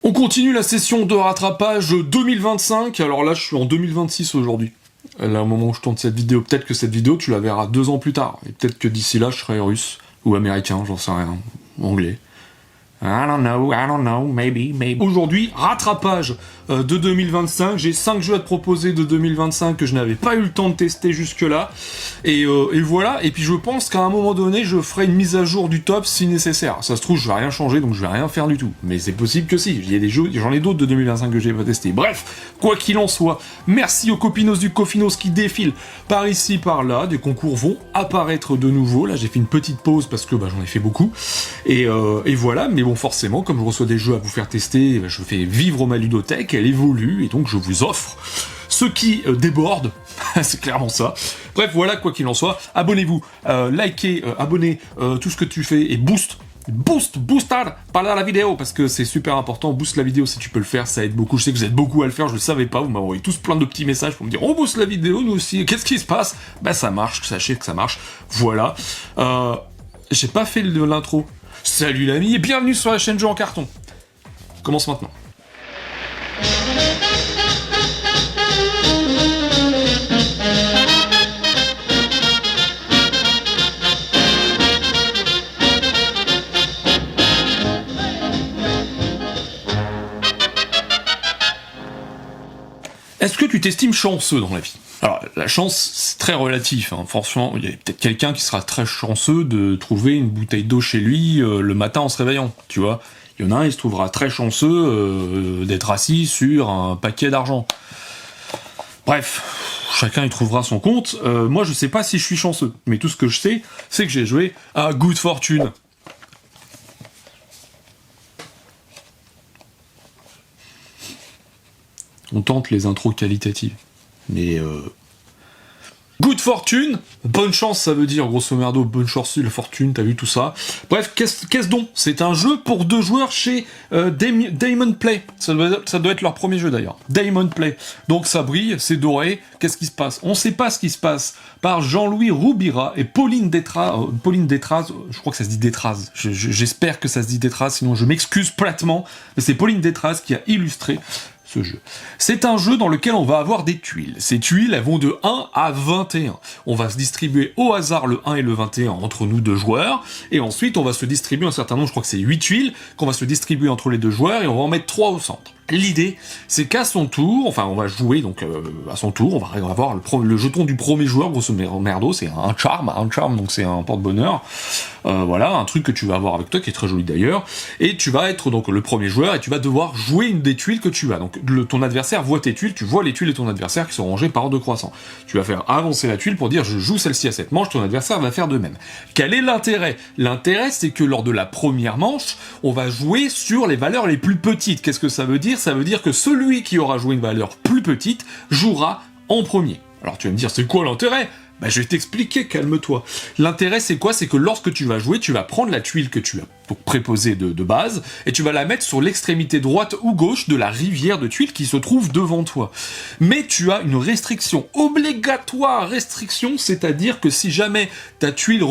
On continue la session de rattrapage 2025, alors là je suis en 2026 aujourd'hui. Là au moment où je tourne cette vidéo, peut-être que cette vidéo tu la verras 2 ans plus tard, et peut-être que d'ici là je serai russe, ou américain, j'en sais rien, anglais. I don't know, maybe. Aujourd'hui, rattrapage de 2025, j'ai 5 jeux à te proposer de 2025 que je n'avais pas eu le temps de tester jusque-là, et voilà, et puis je pense qu'à un moment donné, je ferai une mise à jour du top si nécessaire. Ça se trouve, je vais rien changer, donc je vais rien faire du tout, mais c'est possible que si, il y a des jeux, j'en ai d'autres de 2025 que j'ai pas testé. Bref, quoi qu'il en soit, merci aux copinos du Cofinos qui défilent par ici, par là, des concours vont apparaître de nouveau, là j'ai fait une petite pause parce que j'en ai fait beaucoup, et voilà, mais bon, forcément, comme je reçois des jeux à vous faire tester, je fais vivre ma ludothèque, elle évolue, et donc je vous offre ce qui déborde, c'est clairement ça. Bref, voilà, quoi qu'il en soit, abonnez-vous, likez, abonnez, tout ce que tu fais, et boostar par la vidéo, parce que c'est super important, booste la vidéo si tu peux le faire, ça aide beaucoup, je sais que vous êtes beaucoup à le faire, je le savais pas, vous m'avez envoyé tous plein de petits messages pour me dire, on booste la vidéo, nous aussi, qu'est-ce qui se passe? Ça marche, sachez que ça marche, voilà. J'ai pas fait l'intro. Salut l'ami et bienvenue sur la chaîne Jeux en carton. Commence maintenant. Est-ce que tu t'estimes chanceux dans la vie? Alors, la chance, c'est très relatif, hein. Franchement, il y a peut-être quelqu'un qui sera très chanceux de trouver une bouteille d'eau chez lui le matin en se réveillant, tu vois. Il y en a un, il se trouvera très chanceux d'être assis sur un paquet d'argent. Bref, chacun y trouvera son compte. Moi, je sais pas si je suis chanceux, mais tout ce que je sais, c'est que j'ai joué à Good Fortune. On tente les intros qualitatives. Mais Good Fortune, bonne chance ça veut dire, grosso merdo, bonne chance, la fortune, t'as vu tout ça. Bref, qu'est-ce donc? C'est un jeu pour 2 joueurs chez Damon Play. Ça doit être leur premier jeu d'ailleurs. Damon Play. Donc ça brille, c'est doré, qu'est-ce qui se passe? On sait pas ce qui se passe. Par Jean-Louis Roubira et Pauline Détraz, je crois que ça se dit Détraz, j'espère que ça se dit Détraz, sinon je m'excuse platement, mais c'est Pauline Détraz qui a illustré ce jeu. C'est un jeu dans lequel on va avoir des tuiles. Ces tuiles, elles vont de 1 à 21. On va se distribuer au hasard le 1 et le 21 entre nous 2 joueurs, et ensuite on va se distribuer un certain nombre, je crois que c'est 8 tuiles, qu'on va se distribuer entre les 2 joueurs, et on va en mettre 3 au centre. L'idée, c'est qu'à son tour, enfin on va jouer donc à son tour, on va avoir le jeton du premier joueur, grosso merdo, c'est un charm, donc c'est un porte-bonheur, voilà, un truc que tu vas avoir avec toi, qui est très joli d'ailleurs, et tu vas être donc le premier joueur, et tu vas devoir jouer une des tuiles que tu as, donc ton adversaire voit tes tuiles, tu vois les tuiles de ton adversaire qui sont rangées par ordre croissant. Tu vas faire avancer la tuile pour dire je joue celle-ci à cette manche, ton adversaire va faire de même. Quel est l'intérêt? L'intérêt, c'est que lors de la première manche, on va jouer sur les valeurs les plus petites. Qu'est-ce que ça veut dire? Ça veut dire que celui qui aura joué une valeur plus petite jouera en premier. Alors tu vas me dire, c'est quoi l'intérêt? Je vais t'expliquer, calme-toi. L'intérêt, c'est quoi? C'est que lorsque tu vas jouer, tu vas prendre la tuile que tu as donc préposée de base, et tu vas la mettre sur l'extrémité droite ou gauche de la rivière de tuiles qui se trouve devant toi. Mais tu as une restriction, obligatoire restriction, c'est-à-dire que si jamais ta tuile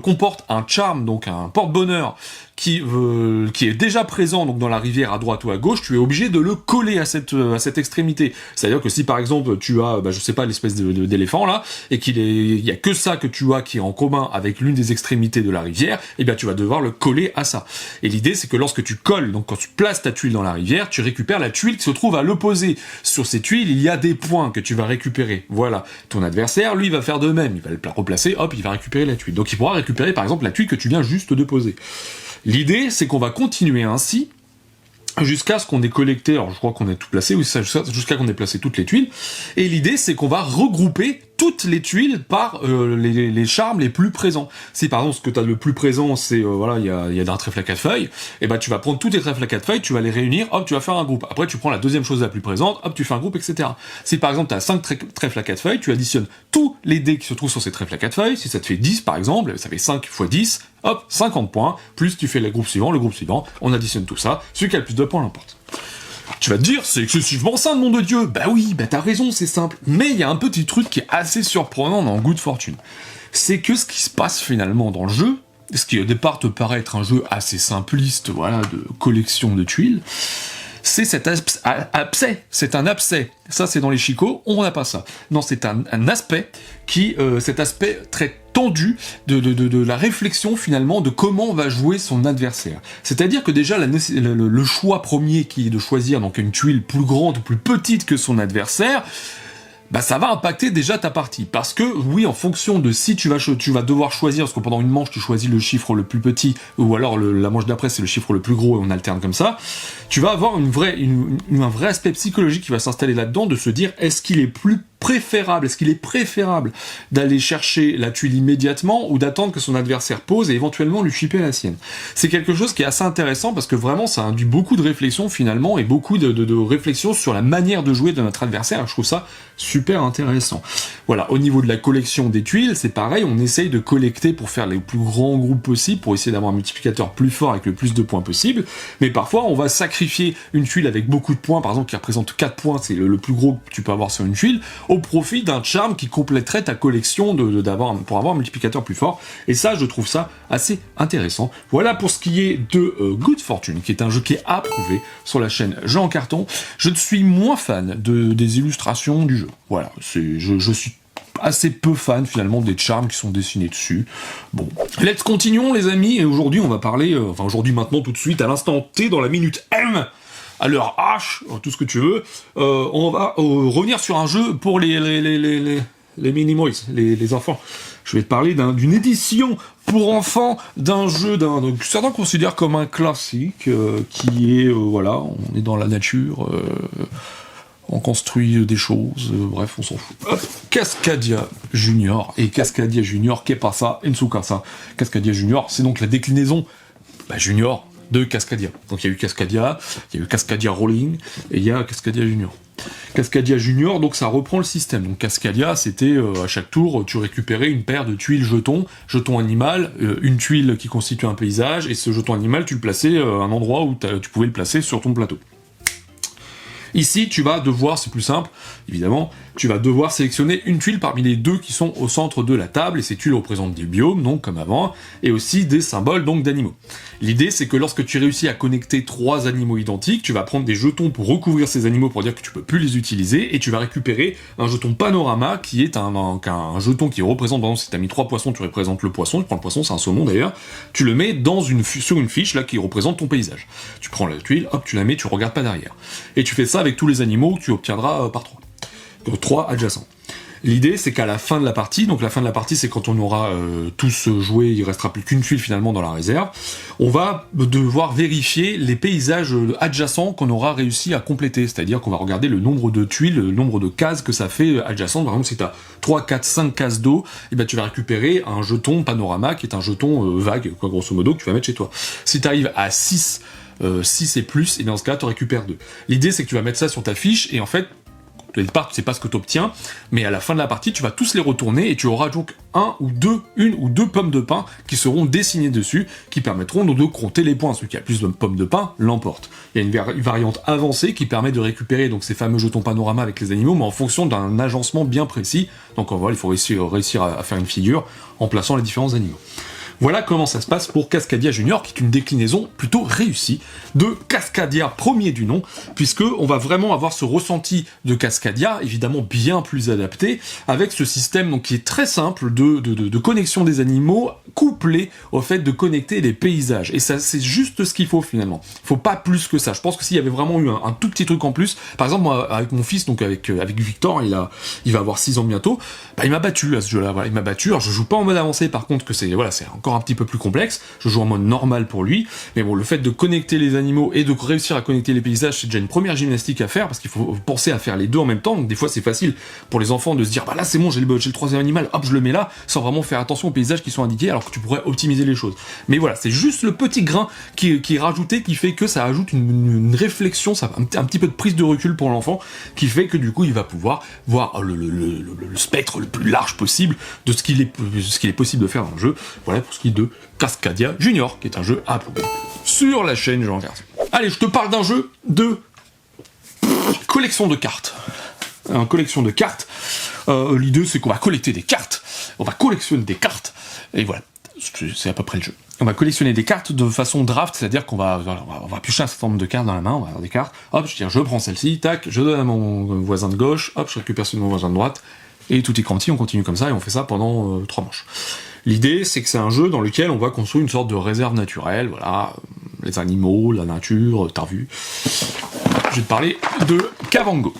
comporte un charm, donc un porte-bonheur, qui est déjà présent donc dans la rivière à droite ou à gauche, tu es obligé de le coller à cette extrémité. C'est-à-dire que si par exemple tu as, je sais pas, l'espèce d'éléphant là, et il y a que ça que tu as qui est en commun avec l'une des extrémités de la rivière, et bien tu vas devoir le coller à ça. Et l'idée c'est que lorsque tu colles, donc quand tu places ta tuile dans la rivière, tu récupères la tuile qui se trouve à l'opposé. Sur ces tuiles, il y a des points que tu vas récupérer. Voilà. Ton adversaire, lui, va faire de même. Il va le replacer, hop, il va récupérer la tuile. Donc il pourra récupérer par exemple la tuile que tu viens juste de poser. L'idée, c'est qu'on va continuer ainsi jusqu'à ce qu'on ait collecté, alors je crois qu'on a tout placé, oui, jusqu'à qu'on ait placé toutes les tuiles, et l'idée, c'est qu'on va regrouper toutes les tuiles par les charmes les plus présents. Si par exemple ce que tu as le plus présent c'est voilà, il y a un trèfle à 4 feuilles, et tu vas prendre tous tes trèfles à 4 feuilles, tu vas les réunir, hop, tu vas faire un groupe. Après tu prends la deuxième chose la plus présente, hop, tu fais un groupe, etc. Si par exemple tu as 5 trèfles à 4 feuilles, tu additionnes tous les dés qui se trouvent sur ces trèfles à 4 feuilles, si ça te fait 10 par exemple, ça fait 5 x 10, hop, 50 points, plus tu fais le groupe suivant, on additionne tout ça, celui qui a le plus de points l'emporte. Tu vas te dire, c'est excessivement simple, nom de Dieu. Bah oui, t'as raison, c'est simple. Mais il y a un petit truc qui est assez surprenant dans Good Fortune. C'est que ce qui se passe finalement dans le jeu, ce qui au départ te paraît être un jeu assez simpliste, voilà, de collection de tuiles, c'est cet abcès, c'est un abcès. Ça, c'est dans les chicots, on n'a pas ça. Non, c'est un aspect qui, cet aspect très tendu de la réflexion finalement de comment va jouer son adversaire. C'est-à-dire que déjà le choix premier qui est de choisir donc une tuile plus grande ou plus petite que son adversaire, bah ça va impacter déjà ta partie. Parce que, oui, en fonction de si tu vas devoir choisir, parce que pendant une manche, tu choisis le chiffre le plus petit, ou alors la manche d'après, c'est le chiffre le plus gros, et on alterne comme ça, tu vas avoir un vrai aspect psychologique qui va s'installer là-dedans, de se dire, est-ce qu'il est préférable d'aller chercher la tuile immédiatement, ou d'attendre que son adversaire pose, et éventuellement lui chipper la sienne. C'est quelque chose qui est assez intéressant, parce que vraiment, ça induit beaucoup de réflexion, finalement, et beaucoup de réflexion sur la manière de jouer de notre adversaire. Je trouve ça super intéressant. Voilà, au niveau de la collection des tuiles, c'est pareil, on essaye de collecter pour faire les plus grands groupes possibles, pour essayer d'avoir un multiplicateur plus fort avec le plus de points possible, mais parfois on va sacrifier une tuile avec beaucoup de points, par exemple qui représente 4 points, c'est le plus gros que tu peux avoir sur une tuile, au profit d'un charme qui compléterait ta collection pour avoir un multiplicateur plus fort, et ça je trouve ça assez intéressant. Voilà pour ce qui est de Good Fortune, qui est un jeu qui est approuvé sur la chaîne Jeux en carton. Je suis moins fan des illustrations du jeu. Voilà, je suis assez peu fan finalement des charms qui sont dessinés dessus. Bon, let's continuons les amis, et aujourd'hui on va parler, aujourd'hui maintenant tout de suite, à l'instant T, dans la minute M, à l'heure H, tout ce que tu veux, on va revenir sur un jeu pour les mini-moys, les enfants. Je vais te parler d'une édition pour enfants d'un jeu que certains considèrent comme un classique, qui est, voilà, on est dans la nature, on construit des choses, bref, on s'en fout. Hop, Cascadia Junior, et Cascadia Junior, qu'est pas ça, Ensukasa. Cascadia Junior, c'est donc la déclinaison junior de Cascadia. Donc il y a eu Cascadia, il y a eu Cascadia Rolling, et il y a Cascadia Junior. Cascadia Junior, donc ça reprend le système. Donc Cascadia, c'était à chaque tour, tu récupérais une paire de tuiles jeton animal, une tuile qui constitue un paysage, et ce jeton animal, tu le plaçais à un endroit où tu pouvais le placer sur ton plateau. Ici, tu vas devoir, c'est plus simple, évidemment, tu vas devoir sélectionner une tuile parmi les deux qui sont au centre de la table, et ces tuiles représentent des biomes, donc comme avant, et aussi des symboles, donc d'animaux. L'idée, c'est que lorsque tu réussis à connecter 3 animaux identiques, tu vas prendre des jetons pour recouvrir ces animaux pour dire que tu peux plus les utiliser, et tu vas récupérer un jeton panorama, qui est un jeton qui représente, par exemple, si tu as mis 3 poissons, tu représentes le poisson, tu prends le poisson, c'est un saumon d'ailleurs, tu le mets sur une fiche, là, qui représente ton paysage. Tu prends la tuile, hop, tu la mets, tu regardes pas derrière. Et tu fais ça avec tous les animaux que tu obtiendras par 3. 3 adjacents. L'idée, c'est qu'à la fin de la partie, donc la fin de la partie, c'est quand on aura tous joué, il restera plus qu'une tuile finalement dans la réserve, on va devoir vérifier les paysages adjacents qu'on aura réussi à compléter, c'est-à-dire qu'on va regarder le nombre de tuiles, le nombre de cases que ça fait adjacentes. Par exemple, si tu as 3, 4, 5 cases d'eau, et ben tu vas récupérer un jeton panorama, qui est un jeton vague, quoi, grosso modo, que tu vas mettre chez toi. Si tu arrives à 6 et plus, et dans ce cas, tu récupères 2. L'idée, c'est que tu vas mettre ça sur ta fiche, et en fait, au départ, tu sais pas ce que tu obtiens, mais à la fin de la partie, tu vas tous les retourner, et tu auras donc une ou deux pommes de pin qui seront dessinées dessus, qui permettront de compter les points. Celui qui a plus de pommes de pin l'emporte. Il y a une variante avancée qui permet de récupérer donc ces fameux jetons panorama avec les animaux, mais en fonction d'un agencement bien précis. Donc voilà, il faut réussir à faire une figure en plaçant les différents animaux. Voilà comment ça se passe pour Cascadia Junior, qui est une déclinaison plutôt réussie de Cascadia premier du nom, puisque on va vraiment avoir ce ressenti de Cascadia, évidemment bien plus adapté, avec ce système donc, qui est très simple de connexion des animaux, couplé au fait de connecter les paysages. Et ça, c'est juste ce qu'il faut finalement. Il faut pas plus que ça. Je pense que s'il y avait vraiment eu un tout petit truc en plus, par exemple moi, avec mon fils, donc avec Victor, il va avoir 6 ans bientôt, il m'a battu à ce jeu-là. Voilà, il m'a battu. Alors je joue pas en mode avancé, par contre, que c'est encore un petit peu plus complexe. Je joue en mode normal pour lui, mais bon, le fait de connecter les animaux et de réussir à connecter les paysages, c'est déjà une première gymnastique à faire, parce qu'il faut penser à faire les deux en même temps. Donc des fois c'est facile pour les enfants de se dire là c'est bon, j'ai le 3e animal, hop je le mets là, sans vraiment faire attention aux paysages qui sont indiqués, alors que tu pourrais optimiser les choses. Mais voilà, c'est juste le petit grain qui est rajouté, qui fait que ça ajoute une réflexion, un petit peu de prise de recul pour l'enfant, qui fait que du coup il va pouvoir voir le spectre le plus large possible de ce qu'il est possible de faire dans le jeu. Voilà pour ce qui est de Cascadia Junior, qui est un jeu approuvé sur la chaîne Jeux en carton. Allez, je te parle d'un jeu de collection de cartes. Une collection de cartes. L'idée, c'est qu'on va collecter des cartes. On va collectionner des cartes. Et voilà. c'est à peu près le jeu. On va collectionner des cartes de façon draft, c'est-à-dire qu'on va piocher un certain nombre de cartes dans la main, on va avoir des cartes, hop, je prends celle-ci, tac, je donne à mon voisin de gauche, hop, je récupère celle de mon voisin de droite, et tout est quanti, on continue comme ça, et on fait ça pendant 3 manches. L'idée, c'est que c'est un jeu dans lequel on va construire une sorte de réserve naturelle, voilà, les animaux, la nature, t'as vu. Je vais te parler de Kavango.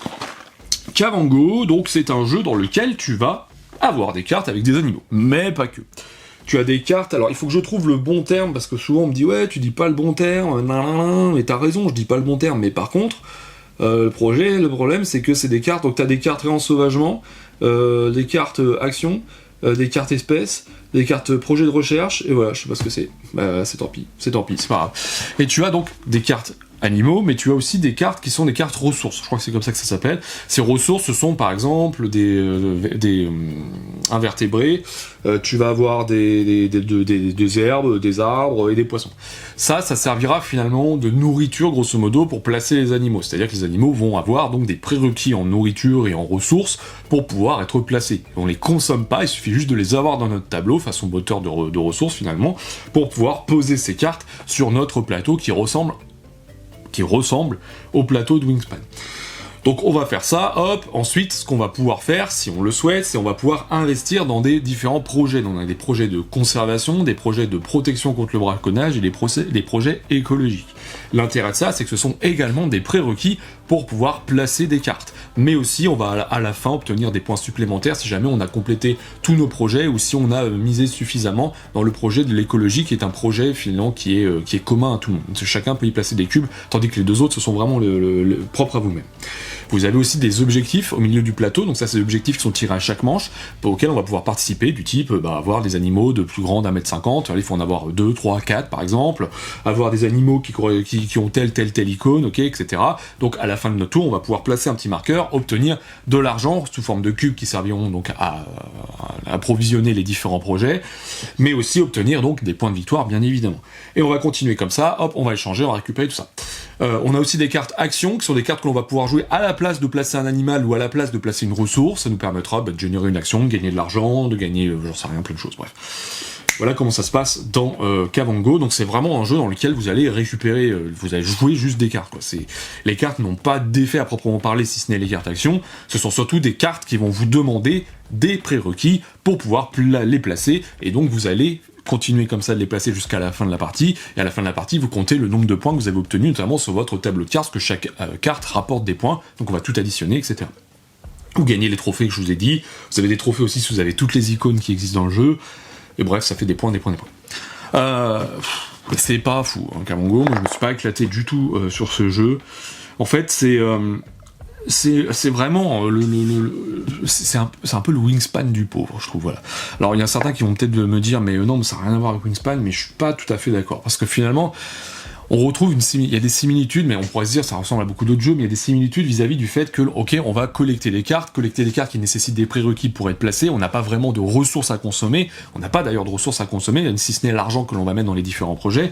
Kavango, donc c'est un jeu dans lequel tu vas avoir des cartes avec des animaux, mais pas que. Tu as des cartes, alors il faut que je trouve le bon terme, parce que souvent on me dit ouais, tu dis pas le bon terme, mais t'as raison, je dis pas le bon terme, mais par contre, le problème c'est que c'est des cartes, donc t'as des cartes réensauvagement, des cartes action, des cartes espèces, des cartes projet de recherche, et voilà, je sais pas ce que c'est. Bah, c'est tant pis, c'est pas grave. Et tu as donc des cartes animaux, mais tu as aussi des cartes qui sont des cartes ressources, je crois que c'est comme ça que ça s'appelle. Ces ressources, ce sont par exemple des invertébrés, tu vas avoir des herbes, des arbres et des poissons. Ça servira finalement de nourriture, grosso modo, pour placer les animaux. C'est-à-dire que les animaux vont avoir donc des prérequis en nourriture et en ressources pour pouvoir être placés. On les consomme pas, il suffit juste de les avoir dans notre tableau, façon moteur de ressources finalement, pour pouvoir poser ces cartes sur notre plateau qui ressemble au plateau de Wingspan. Donc on va faire ça, hop, ensuite ce qu'on va pouvoir faire, si on le souhaite, c'est on va pouvoir investir dans des différents projets. Donc on a des projets de conservation, des projets de protection contre le braconnage et des projets écologiques. L'intérêt de ça, c'est que ce sont également des prérequis pour pouvoir placer des cartes. Mais aussi on va à la fin obtenir des points supplémentaires si jamais on a complété tous nos projets ou si on a misé suffisamment dans le projet de l'écologie qui est un projet finalement qui est commun à tout le monde. Chacun peut y placer des cubes, tandis que les deux autres ce sont vraiment le propre à vous-même. Vous avez aussi des objectifs au milieu du plateau, donc ça c'est des objectifs qui sont tirés à chaque manche, auxquels on va pouvoir participer, du type avoir des animaux de plus grands d'1m50, il faut en avoir 2, 3, 4 par exemple, avoir des animaux qui ont telle icône, ok, etc. Donc à la fin de notre tour, on va pouvoir placer un petit marqueur, obtenir de l'argent sous forme de cubes qui serviront donc à approvisionner les différents projets, mais aussi obtenir donc des points de victoire bien évidemment. Et on va continuer comme ça, hop, on va échanger, on va récupérer tout ça. On a aussi des cartes actions, qui sont des cartes que l'on va pouvoir jouer à la place de placer un animal ou à la place de placer une ressource. Ça nous permettra de générer une action, de gagner de l'argent, de gagner, j'en sais rien, plein de choses, bref. Voilà comment ça se passe dans Kavango. Donc c'est vraiment un jeu dans lequel vous allez récupérer, vous allez jouer juste des cartes, quoi. Les cartes n'ont pas d'effet à proprement parler, si ce n'est les cartes actions. Ce sont surtout des cartes qui vont vous demander des prérequis pour pouvoir les placer, et donc vous allez continuer comme ça de les placer jusqu'à la fin de la partie, et à la fin de la partie, vous comptez le nombre de points que vous avez obtenus, notamment sur votre tableau de cartes, parce que chaque carte rapporte des points, donc on va tout additionner, etc. Vous gagnez les trophées que je vous ai dit, vous avez des trophées aussi si vous avez toutes les icônes qui existent dans le jeu, et bref, ça fait des points. C'est pas fou, hein, Kavango, moi je me suis pas éclaté du tout sur ce jeu. En fait, c'est vraiment c'est un peu le Wingspan du pauvre, je trouve, voilà. Alors il y a certains qui vont peut-être me dire mais non, mais ça n'a rien à voir avec Wingspan, mais je suis pas tout à fait d'accord, parce que finalement on retrouve il y a des similitudes, mais on pourrait se dire ça ressemble à beaucoup d'autres jeux, mais il y a des similitudes vis-à-vis du fait que ok, on va collecter des cartes qui nécessitent des prérequis pour être placées, on n'a pas vraiment de ressources à consommer, on n'a pas d'ailleurs de ressources à consommer, si ce n'est l'argent que l'on va mettre dans les différents projets.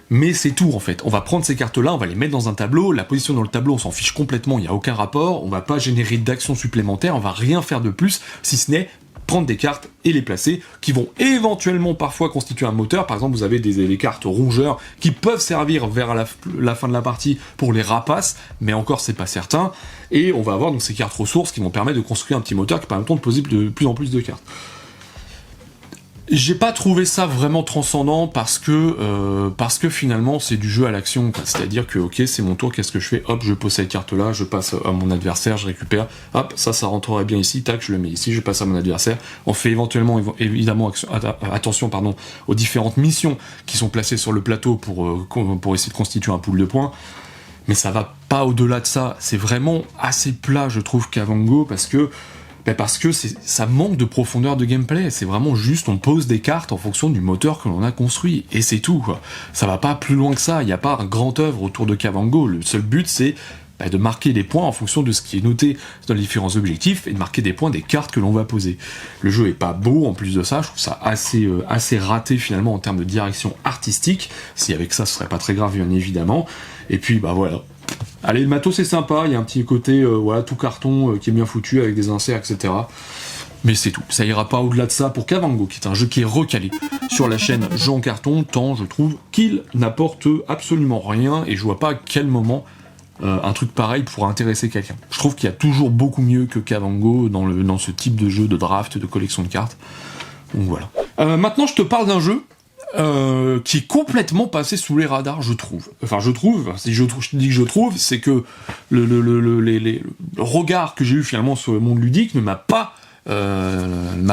Mais c'est tout en fait, on va prendre ces cartes-là, on va les mettre dans un tableau, la position dans le tableau on s'en fiche complètement, il n'y a aucun rapport, on va pas générer d'actions supplémentaires, on va rien faire de plus, si ce n'est prendre des cartes et les placer, qui vont éventuellement parfois constituer un moteur. Par exemple, vous avez des cartes rongeurs qui peuvent servir vers la fin de la partie pour les rapaces, mais encore c'est pas certain, et on va avoir donc ces cartes ressources qui vont permettre de construire un petit moteur qui permettront de poser de plus en plus de cartes. J'ai pas trouvé ça vraiment transcendant parce que finalement c'est du jeu à l'action, quoi. C'est-à-dire que ok, c'est mon tour, qu'est-ce que je fais? Hop, je pose cette carte là, je passe à mon adversaire, je récupère, hop, ça rentrerait bien ici, tac, je le mets ici, je passe à mon adversaire. On fait éventuellement évidemment attention aux différentes missions qui sont placées sur le plateau pour essayer de constituer un pool de points. Mais ça va pas au-delà de ça, c'est vraiment assez plat je trouve Kavango, parce que ça manque de profondeur de gameplay, c'est vraiment juste on pose des cartes en fonction du moteur que l'on a construit, et c'est tout, quoi. Ça va pas plus loin que ça, il n'y a pas un grand œuvre autour de Kavango, le seul but c'est de marquer des points en fonction de ce qui est noté dans les différents objectifs, et de marquer des points des cartes que l'on va poser. Le jeu est pas beau en plus de ça, je trouve ça assez raté finalement en termes de direction artistique, si avec ça ce serait pas très grave bien évidemment, et puis voilà. Allez, le matos c'est sympa, il y a un petit côté tout carton qui est bien foutu avec des inserts, etc. Mais c'est tout, ça ira pas au-delà de ça pour Kavango, qui est un jeu qui est recalé sur la chaîne Jeux en carton, tant je trouve qu'il n'apporte absolument rien, et je vois pas à quel moment un truc pareil pourrait intéresser quelqu'un. Je trouve qu'il y a toujours beaucoup mieux que Kavango dans ce type de jeu de draft, de collection de cartes. Donc voilà. Maintenant, je te parle d'un jeu qui est complètement passé sous les radars, je trouve. Enfin, si je dis que je trouve, c'est que le regard que j'ai eu finalement sur le monde ludique ne m'a pas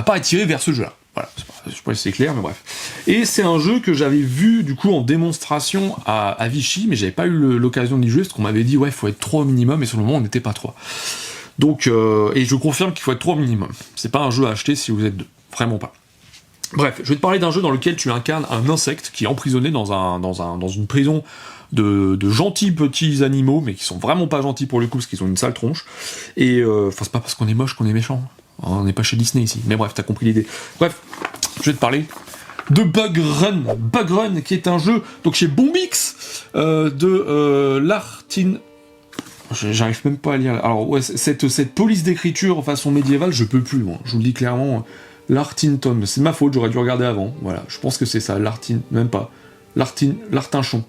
attiré vers ce jeu-là. Voilà, je sais pas si c'est clair, mais bref. Et c'est un jeu que j'avais vu du coup en démonstration à Vichy, mais j'avais pas eu l'occasion d'y jouer, parce qu'on m'avait dit ouais, il faut être 3 au minimum, et sur le moment on n'était pas 3. Donc, et je confirme qu'il faut être 3 au minimum. C'est pas un jeu à acheter si vous êtes 2, vraiment pas. Bref, je vais te parler d'un jeu dans lequel tu incarnes un insecte qui est emprisonné dans une prison de gentils petits animaux, mais qui sont vraiment pas gentils pour le coup, parce qu'ils ont une sale tronche. Et enfin, c'est pas parce qu'on est moche qu'on est méchant. On n'est pas chez Disney ici. Mais bref, t'as compris l'idée. Bref, je vais te parler de Bug Run. Bug Run, qui est un jeu donc chez Bombix de Lartin. J'arrive même pas à lire. Alors ouais, cette police d'écriture façon médiévale, je peux plus. Moi. Je vous le dis clairement. Lartinton, c'est de ma faute, j'aurais dû regarder avant. Voilà, je pense que c'est ça, même pas. Lartinchon.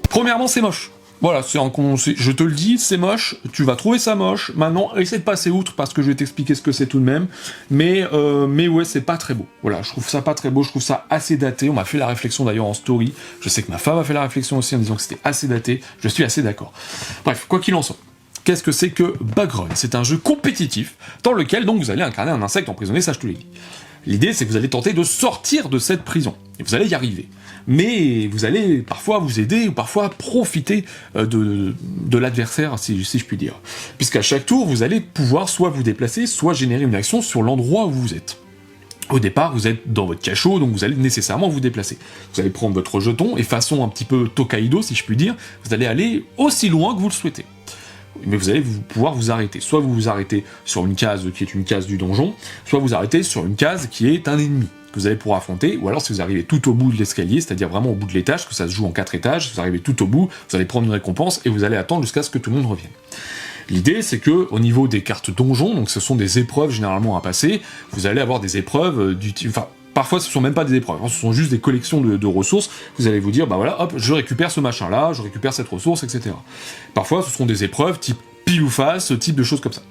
Premièrement, c'est moche. Voilà, je te le dis, c'est moche, tu vas trouver ça moche. Maintenant, essaie de passer outre parce que je vais t'expliquer ce que c'est tout de même. Mais ouais, c'est pas très beau. Voilà, je trouve ça pas très beau, je trouve ça assez daté. On m'a fait la réflexion d'ailleurs en story. Je sais que ma femme a fait la réflexion aussi en disant que c'était assez daté. Je suis assez d'accord. Bref, quoi qu'il en soit. Qu'est-ce que c'est que Bug Run ? C'est un jeu compétitif dans lequel donc vous allez incarner un insecte emprisonné, ça je te l'ai dit. L'idée c'est que vous allez tenter de sortir de cette prison, et vous allez y arriver. Mais vous allez parfois vous aider, ou parfois profiter de l'adversaire, si je puis dire. Puisqu'à chaque tour, vous allez pouvoir soit vous déplacer, soit générer une action sur l'endroit où vous êtes. Au départ, vous êtes dans votre cachot, donc vous allez nécessairement vous déplacer. Vous allez prendre votre jeton, et façon un petit peu Tokaido, si je puis dire, vous allez aller aussi loin que vous le souhaitez. Mais vous allez pouvoir vous arrêter. Soit vous vous arrêtez sur une case qui est une case du donjon, soit vous arrêtez sur une case qui est un ennemi que vous allez pouvoir affronter, ou alors si vous arrivez tout au bout de l'escalier, c'est-à-dire vraiment au bout de l'étage, que ça se joue en 4 étages, si vous arrivez tout au bout, vous allez prendre une récompense et vous allez attendre jusqu'à ce que tout le monde revienne. L'idée, c'est que au niveau des cartes donjon, donc ce sont des épreuves généralement à passer, vous allez avoir des épreuves parfois, ce sont même pas des épreuves, ce sont juste des collections de ressources. Vous allez vous dire, bah voilà, hop, je récupère ce machin-là, je récupère cette ressource, etc. Parfois, ce seront des épreuves type pile ou face, type de choses comme ça.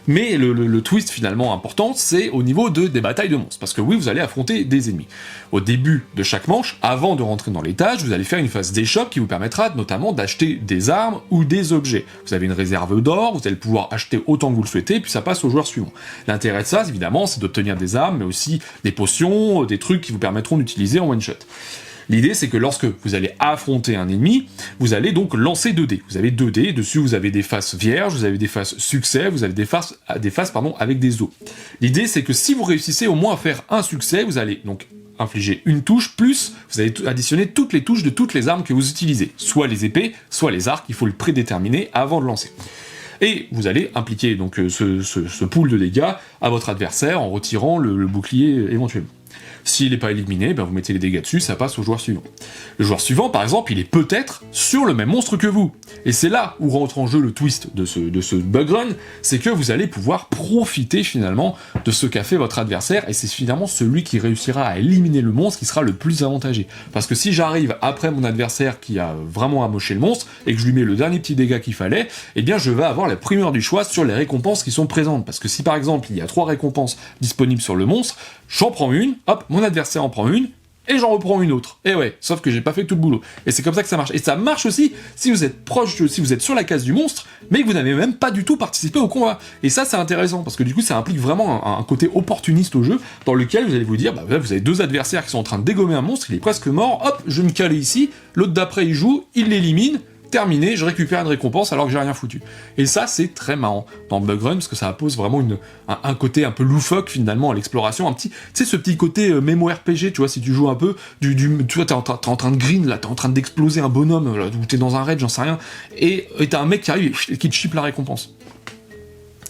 Mais le twist finalement important, c'est au niveau des batailles de monstres. Parce que oui, vous allez affronter des ennemis. Au début de chaque manche, avant de rentrer dans l'étage, vous allez faire une phase d'échoppe qui vous permettra notamment d'acheter des armes ou des objets. Vous avez une réserve d'or, vous allez pouvoir acheter autant que vous le souhaitez, puis ça passe au joueur suivant. L'intérêt de ça, évidemment, c'est d'obtenir des armes, mais aussi des potions, des trucs qui vous permettront d'utiliser en one-shot. L'idée, c'est que lorsque vous allez affronter un ennemi, vous allez donc lancer 2 dés. Vous avez 2 dés, dessus vous avez des faces vierges, vous avez des faces succès, vous avez des faces avec des os. L'idée, c'est que si vous réussissez au moins à faire un succès, vous allez donc infliger une touche, plus vous allez additionner toutes les touches de toutes les armes que vous utilisez. Soit les épées, soit les arcs, il faut le prédéterminer avant de lancer. Et vous allez impliquer donc ce pool de dégâts à votre adversaire en retirant le bouclier éventuellement. S'il n'est pas éliminé, ben vous mettez les dégâts dessus, ça passe au joueur suivant. Le joueur suivant, par exemple, il est peut-être sur le même monstre que vous. Et c'est là où rentre en jeu le twist de ce Bug Run, c'est que vous allez pouvoir profiter finalement de ce qu'a fait votre adversaire, et c'est finalement celui qui réussira à éliminer le monstre qui sera le plus avantagé. Parce que si j'arrive après mon adversaire qui a vraiment amoché le monstre, et que je lui mets le dernier petit dégât qu'il fallait, eh bien je vais avoir la primeur du choix sur les récompenses qui sont présentes. Parce que si par exemple il y a 3 récompenses disponibles sur le monstre, j'en prends une, hop, mon adversaire en prend une, et j'en reprends une autre. Et ouais, sauf que j'ai pas fait tout le boulot. Et c'est comme ça que ça marche. Et ça marche aussi si vous êtes si vous êtes sur la case du monstre, mais que vous n'avez même pas du tout participé au combat. Et ça, c'est intéressant, parce que du coup, ça implique vraiment un côté opportuniste au jeu, dans lequel vous allez vous dire, bah vous avez 2 adversaires qui sont en train de dégommer un monstre, il est presque mort, hop, je me cale ici, l'autre d'après il joue, il l'élimine, terminé, je récupère une récompense alors que j'ai rien foutu. Et ça, c'est très marrant dans Bug Run, parce que ça pose vraiment un côté un peu loufoque finalement à l'exploration, tu sais, ce petit côté mémo-RPG, tu vois, si tu joues un peu, tu vois, t'es en train de green, là, t'es en train d'exploser un bonhomme, là, ou t'es dans un raid, j'en sais rien, et t'as un mec qui arrive et qui te chip la récompense.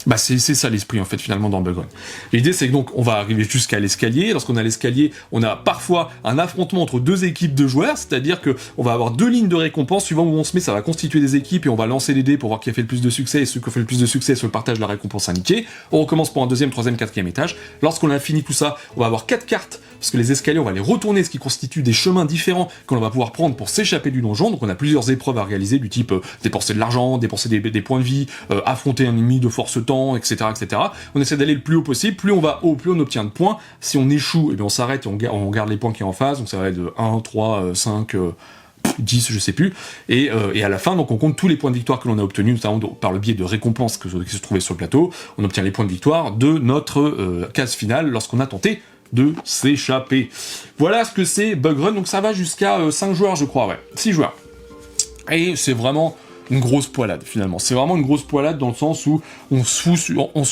Bah c'est ça l'esprit en fait finalement dans Bug Run. L'idée c'est que donc on va arriver jusqu'à l'escalier. Lorsqu'on a l'escalier, on a parfois un affrontement entre deux équipes de joueurs, c'est-à-dire que on va avoir deux lignes de récompense. Suivant où on se met, ça va constituer des équipes et on va lancer les dés pour voir qui a fait le plus de succès, et ceux qui ont fait le plus de succès se partagent la récompense indiquée. On recommence pour un deuxième, troisième, quatrième étage. Lorsqu'on a fini tout ça, on va avoir 4 cartes, parce que les escaliers on va les retourner, ce qui constitue des chemins différents que l'on va pouvoir prendre pour s'échapper du donjon. Donc on a plusieurs épreuves à réaliser du type dépenser de l'argent, dépenser des points de vie, affronter un ennemi de force temps, etc., etc. On essaie d'aller le plus haut possible, plus on va haut, plus on obtient de points. Si on échoue, et bien on s'arrête et on garde les points qui sont en face, donc ça va être de 1, 3, 5, 10, je sais plus, et à la fin, donc on compte tous les points de victoire que l'on a obtenus, notamment par le biais de récompenses qui se trouvaient sur le plateau. On obtient les points de victoire de notre case finale lorsqu'on a tenté de s'échapper. Voilà ce que c'est Bug Run, donc ça va jusqu'à 5 joueurs je crois, ouais, 6 joueurs. Et c'est vraiment une grosse poilade finalement. C'est vraiment une grosse poilade dans le sens où on se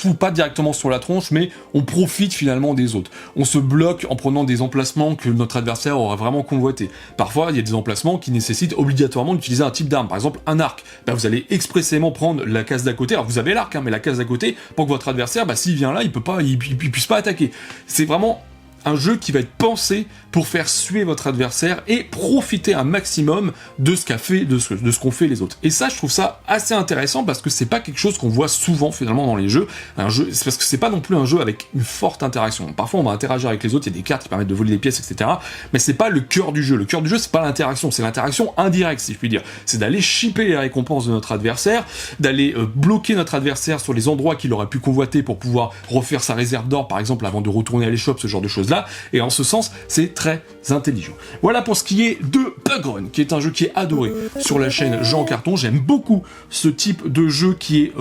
fout pas directement sur la tronche, mais on profite finalement des autres. On se bloque en prenant des emplacements que notre adversaire aurait vraiment convoité. Parfois, il y a des emplacements qui nécessitent obligatoirement d'utiliser un type d'arme. Par exemple, un arc. Bah, vous allez expressément prendre la case d'à côté. Alors vous avez l'arc, hein, mais la case d'à côté, pour que votre adversaire, bah, s'il vient là, il puisse pas attaquer. C'est vraiment un jeu qui va être pensé pour faire suer votre adversaire et profiter un maximum de ce qu'a fait, de ce qu'ont fait les autres. Et ça, je trouve ça assez intéressant parce que c'est pas quelque chose qu'on voit souvent finalement dans les jeux. C'est parce que c'est pas non plus un jeu avec une forte interaction. Parfois, on va interagir avec les autres, il y a des cartes qui permettent de voler des pièces, etc. Mais c'est pas le cœur du jeu. Le cœur du jeu, c'est pas l'interaction, c'est l'interaction indirecte, si je puis dire. C'est d'aller shipper les récompenses de notre adversaire, d'aller bloquer notre adversaire sur les endroits qu'il aurait pu convoiter pour pouvoir refaire sa réserve d'or, par exemple, avant de retourner à l'échoppe, ce genre de choses-là. Et en ce sens, c'est très intelligent. Voilà pour ce qui est de Bug Run, qui est un jeu qui est adoré sur la chaîne Jean Carton. J'aime beaucoup ce type de jeu qui est,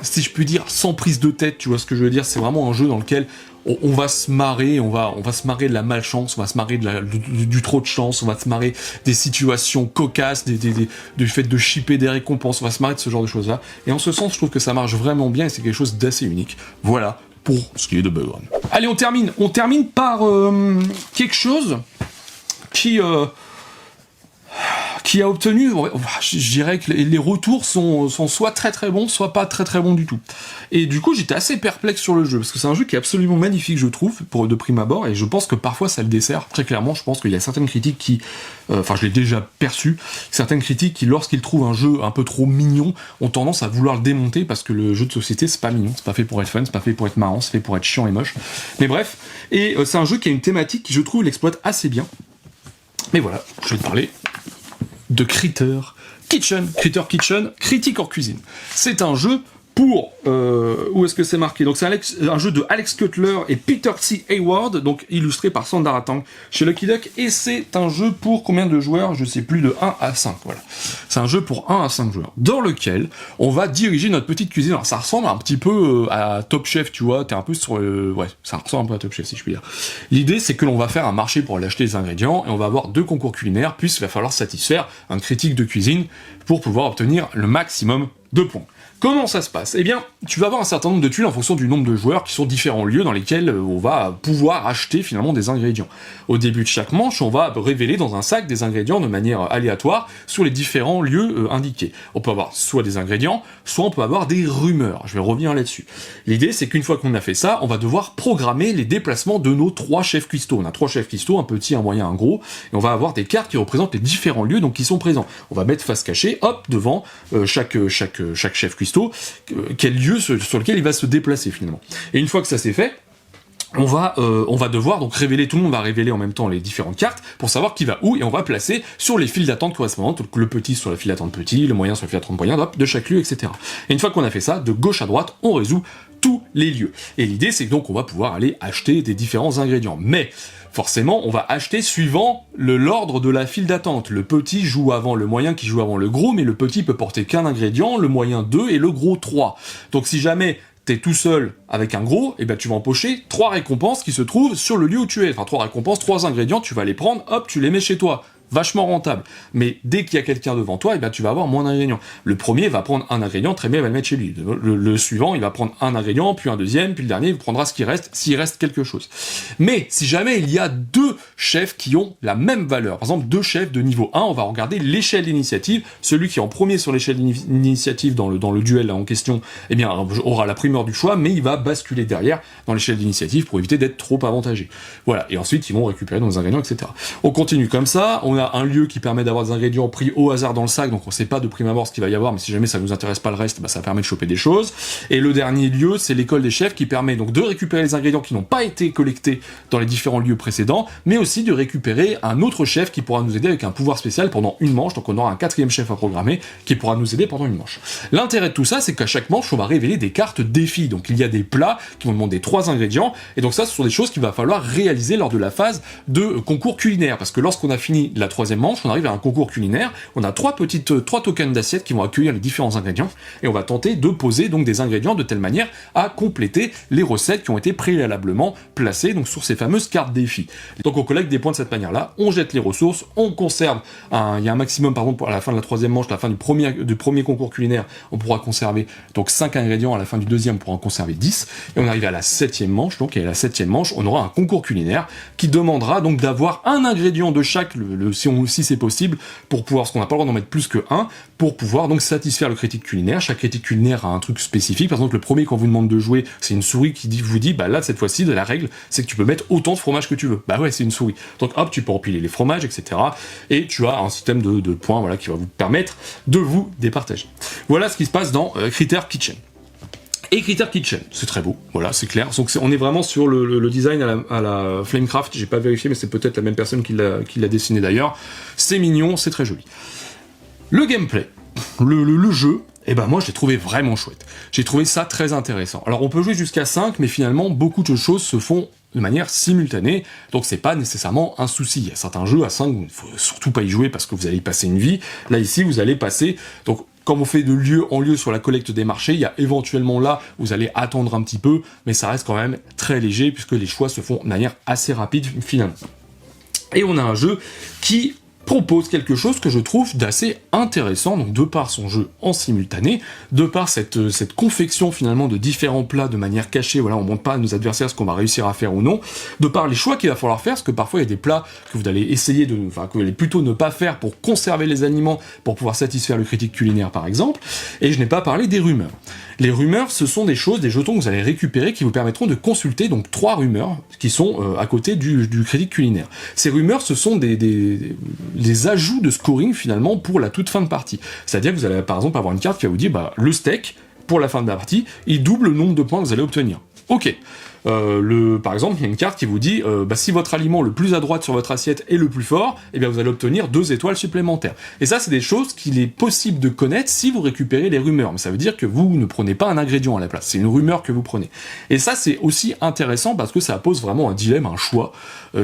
si je puis dire, sans prise de tête, tu vois ce que je veux dire. C'est vraiment un jeu dans lequel on va se marrer, on va se marrer de la malchance, on va se marrer du trop de chance, on va se marrer des situations cocasses, du fait de shipper des récompenses, on va se marrer de ce genre de choses-là. Et en ce sens, je trouve que ça marche vraiment bien et c'est quelque chose d'assez unique. Voilà pour ce qui est de Bug Run. Allez, on termine par quelque chose qui a obtenu, je dirais que les retours sont soit très très bons, soit pas très très bons du tout. Et du coup, j'étais assez perplexe sur le jeu, parce que c'est un jeu qui est absolument magnifique, je trouve, de prime abord, et je pense que parfois ça le dessert. Très clairement, je pense qu'il y a certaines critiques qui, je l'ai déjà perçu, certaines critiques qui, lorsqu'ils trouvent un jeu un peu trop mignon, ont tendance à vouloir le démonter, parce que le jeu de société, c'est pas mignon, c'est pas fait pour être fun, c'est pas fait pour être marrant, c'est fait pour être chiant et moche. Mais bref, et c'est un jeu qui a une thématique qui, je trouve, l'exploite assez bien. Mais voilà, je vais te parler de Critter Kitchen, critique hors cuisine. C'est un jeu pour... où est-ce que c'est marqué? Donc c'est un jeu de Alex Cutler et Peter C. Hayward, donc illustré par Sandara Tang chez Lucky Duck, et c'est un jeu pour combien de joueurs? Je sais plus, de 1 à 5, voilà. C'est un jeu pour 1 à 5 joueurs, dans lequel on va diriger notre petite cuisine. Alors ça ressemble un petit peu à Top Chef, tu vois, t'es un peu sur le... Ouais, ça ressemble un peu à Top Chef, si je puis dire. L'idée, c'est que l'on va faire un marché pour aller acheter les ingrédients, et on va avoir 2 concours culinaires, puis il va falloir satisfaire un critique de cuisine pour pouvoir obtenir le maximum de points. Comment ça se passe? Eh bien, tu vas avoir un certain nombre de tuiles en fonction du nombre de joueurs qui sont différents lieux dans lesquels on va pouvoir acheter finalement des ingrédients. Au début de chaque manche, on va révéler dans un sac des ingrédients de manière aléatoire sur les différents lieux indiqués. On peut avoir soit des ingrédients, soit on peut avoir des rumeurs. Je vais revenir là-dessus. L'idée, c'est qu'une fois qu'on a fait ça, on va devoir programmer les déplacements de nos 3 chefs cuistots. On a 3 chefs cuistots, un petit, un moyen, un gros, et on va avoir des cartes qui représentent les différents lieux donc qui sont présents. On va mettre face cachée, hop, devant chaque chef cuistot, quel lieu sur lequel il va se déplacer finalement. Et une fois que ça c'est fait, on va devoir donc révéler, tout le monde va révéler en même temps les différentes cartes pour savoir qui va où, et on va placer sur les files d'attente correspondantes, donc le petit sur la file d'attente petit, le moyen sur la file d'attente moyen, hop, de chaque lieu, etc. Et une fois qu'on a fait ça, de gauche à droite, on résout tous les lieux. Et l'idée c'est que donc on va pouvoir aller acheter des différents ingrédients. Mais forcément, on va acheter suivant l'ordre de la file d'attente. Le petit joue avant le moyen qui joue avant le gros, mais le petit peut porter qu'un ingrédient, le moyen 2 et le gros 3. Donc si jamais t'es tout seul avec un gros, et ben tu vas empocher 3 récompenses qui se trouvent sur le lieu où tu es. Enfin 3 récompenses, 3 ingrédients, tu vas les prendre, hop, tu les mets chez toi. vachement rentable. Mais dès qu'il y a quelqu'un devant toi, eh ben, tu vas avoir moins d'ingrédients. Le premier va prendre un ingrédient, très bien, il va le mettre chez lui. Le suivant, il va prendre un ingrédient, puis un deuxième, puis le dernier, il prendra ce qui reste, s'il reste quelque chose. Mais si jamais il y a deux chefs qui ont la même valeur, par exemple deux chefs de niveau 1, on va regarder l'échelle d'initiative. Celui qui est en premier sur l'échelle d'initiative dans le duel là, en question, eh bien, aura la primeur du choix, mais il va basculer derrière dans l'échelle d'initiative pour éviter d'être trop avantagé. Voilà. Et ensuite, ils vont récupérer nos ingrédients, etc. On continue comme ça. On a un lieu qui permet d'avoir des ingrédients pris au hasard dans le sac, donc on sait pas de prime abord ce qu'il va y avoir, mais si jamais ça nous intéresse pas le reste, bah, ça permet de choper des choses. Et le dernier lieu, c'est l'école des chefs qui permet donc de récupérer les ingrédients qui n'ont pas été collectés dans les différents lieux précédents, mais aussi de récupérer un autre chef qui pourra nous aider avec un pouvoir spécial pendant une manche, donc on aura un quatrième chef à programmer qui pourra nous aider pendant une manche. L'intérêt de tout ça, c'est qu'à chaque manche, on va révéler des cartes défis, donc il y a des plats qui vont demander 3 ingrédients, et donc ça, ce sont des choses qu'il va falloir réaliser lors de la phase de concours culinaire, parce que lorsqu'on a fini la troisième manche, on arrive à un concours culinaire, on a 3 tokens d'assiettes qui vont accueillir les différents ingrédients, et on va tenter de poser donc des ingrédients de telle manière à compléter les recettes qui ont été préalablement placées donc sur ces fameuses cartes défis. Donc on collecte des points de cette manière-là, on jette les ressources, on conserve, il y a un maximum par exemple à la fin de la troisième manche, à la fin du premier concours culinaire, on pourra conserver donc 5 ingrédients, à la fin du deuxième on pourra en conserver 10, et on arrive à la septième manche, donc et à la septième manche on aura un concours culinaire qui demandera donc d'avoir un ingrédient de chaque, si c'est possible, pour pouvoir, parce qu'on n'a pas le droit d'en mettre plus que un, pour pouvoir donc satisfaire le critique culinaire. Chaque critique culinaire a un truc spécifique. Par exemple, le premier qu'on vous demande de jouer, c'est une souris qui vous dit, bah là, cette fois-ci, de la règle, c'est que tu peux mettre autant de fromage que tu veux. Bah ouais, c'est une souris. Donc hop, tu peux empiler les fromages, etc. Et tu as un système de points, voilà, qui va vous permettre de vous départager. Voilà ce qui se passe dans Critter Kitchen. Et Critter Kitchen, c'est très beau, voilà, c'est clair. Donc on est vraiment sur le design à la Flamecraft, j'ai pas vérifié, mais c'est peut-être la même personne qui l'a dessiné d'ailleurs. C'est mignon, c'est très joli. Le gameplay, le jeu, eh ben moi je l'ai trouvé vraiment chouette. J'ai trouvé ça très intéressant. Alors on peut jouer jusqu'à 5, mais finalement beaucoup de choses se font de manière simultanée, donc c'est pas nécessairement un souci. Il y a certains jeux à 5, il ne faut surtout pas y jouer parce que vous allez y passer une vie. Là ici vous allez passer, donc comme on fait de lieu en lieu sur la collecte des marchés, il y a éventuellement là, vous allez attendre un petit peu, mais ça reste quand même très léger, puisque les choix se font de manière assez rapide, finalement. Et on a un jeu qui propose quelque chose que je trouve d'assez intéressant, donc de par son jeu en simultané, de par cette confection finalement de différents plats de manière cachée, voilà, on montre pas à nos adversaires ce qu'on va réussir à faire ou non, de par les choix qu'il va falloir faire, parce que parfois il y a des plats que vous allez essayer que vous allez plutôt ne pas faire pour conserver les aliments, pour pouvoir satisfaire le critique culinaire par exemple, et je n'ai pas parlé des rumeurs. Les rumeurs, ce sont des jetons que vous allez récupérer qui vous permettront de consulter donc 3 rumeurs qui sont à côté du critique culinaire. Ces rumeurs, ce sont des ajouts de scoring finalement pour la toute fin de partie. C'est-à-dire que vous allez par exemple avoir une carte qui va vous dire bah, le steak, pour la fin de la partie, il double le nombre de points que vous allez obtenir. Ok. Par exemple, il y a une carte qui vous dit si votre aliment le plus à droite sur votre assiette est le plus fort, eh bien vous allez obtenir 2 étoiles supplémentaires. Et ça, c'est des choses qu'il est possible de connaître si vous récupérez les rumeurs. Mais ça veut dire que vous ne prenez pas un ingrédient à la place, c'est une rumeur que vous prenez. Et ça, c'est aussi intéressant parce que ça pose vraiment un dilemme, un choix,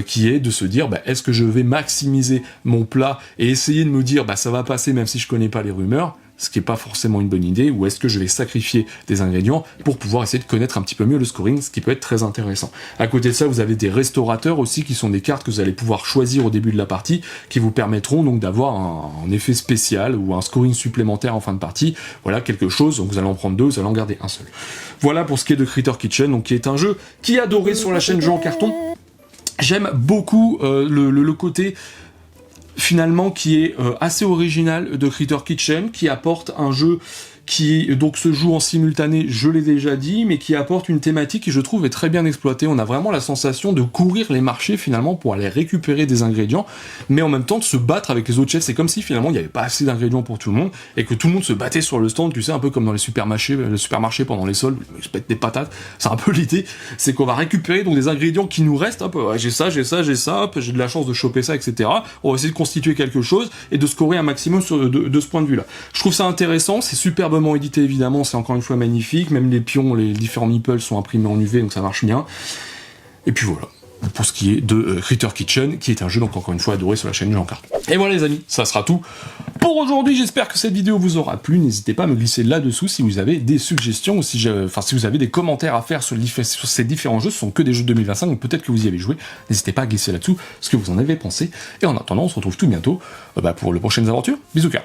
qui est de se dire est-ce que je vais maximiser mon plat et essayer de me dire ça va passer même si je connais pas les rumeurs, ce qui n'est pas forcément une bonne idée, ou est-ce que je vais sacrifier des ingrédients pour pouvoir essayer de connaître un petit peu mieux le scoring, ce qui peut être très intéressant. À côté de ça, vous avez des restaurateurs aussi, qui sont des cartes que vous allez pouvoir choisir au début de la partie, qui vous permettront donc d'avoir un effet spécial, ou un scoring supplémentaire en fin de partie, voilà, quelque chose, donc vous allez en prendre 2, vous allez en garder un seul. Voilà pour ce qui est de Critter Kitchen, donc qui est un jeu qui est adoré sur la chaîne Jeux en carton. J'aime beaucoup le côté finalement qui est assez original de Critter Kitchen, qui apporte un jeu qui donc se joue en simultané, je l'ai déjà dit, mais qui apporte une thématique qui je trouve est très bien exploitée. On a vraiment la sensation de courir les marchés finalement pour aller récupérer des ingrédients, mais en même temps de se battre avec les autres chefs. C'est comme si finalement il n'y avait pas assez d'ingrédients pour tout le monde et que tout le monde se battait sur le stand, tu sais, un peu comme dans les supermarchés pendant les soldes, je pète des patates. C'est un peu l'idée, c'est qu'on va récupérer donc des ingrédients qui nous restent. Hop, ouais, j'ai ça, hop, j'ai de la chance de choper ça, etc. On va essayer de constituer quelque chose et de scorer un maximum de ce point de vue-là. Je trouve ça intéressant, c'est superbement édité évidemment, c'est encore une fois magnifique, même les pions, les différents meeples sont imprimés en UV, donc ça marche bien. Et puis voilà. pour ce qui est de Critter Kitchen, qui est un jeu donc encore une fois adoré sur la chaîne Jean-Cart. Et voilà les amis, ça sera tout pour aujourd'hui. J'espère que cette vidéo vous aura plu. N'hésitez pas à me glisser là-dessous si vous avez des suggestions ou si vous avez des commentaires à faire sur ces différents jeux. Ce sont que des jeux de 2025, donc peut-être que vous y avez joué. N'hésitez pas à glisser là-dessous ce que vous en avez pensé. Et en attendant, on se retrouve tout bientôt pour les prochaines aventures. Bisous, cœur.